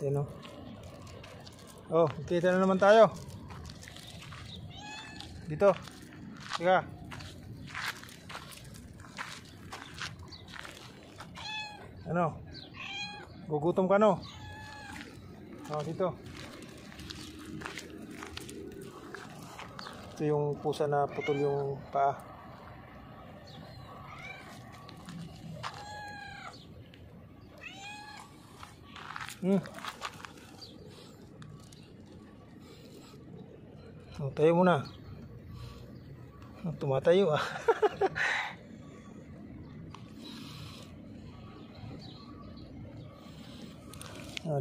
Yan o. Oh, kita na naman tayo. Dito. Teka. Ano? Gugutom ka no? Oh, dito. Ito yung pusa na putol yung paa. Oh, tayo muna. Tumatayo ah.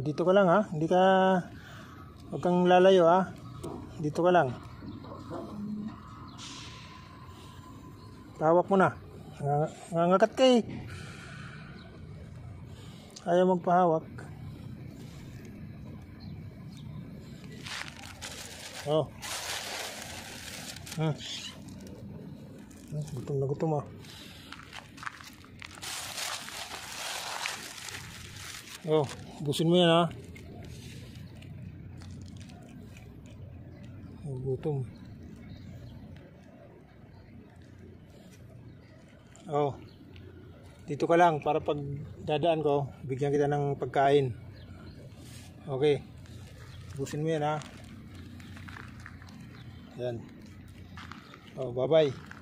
Dito ka lang ha. Hindi ka, huwag kang lalayo ha. Dito ka lang. Pahawak mo na. Nangangagat ka eh. Ayaw magpahawak. Oh. Gutom na gutom ah. Oh, busin mo yan ha. Oh, gutom. Oh. Dito ka lang para pag dadaan ko, bigyan kita ng pagkain. Okay. Busin mo yan ha. Yan. Oh, bye-bye.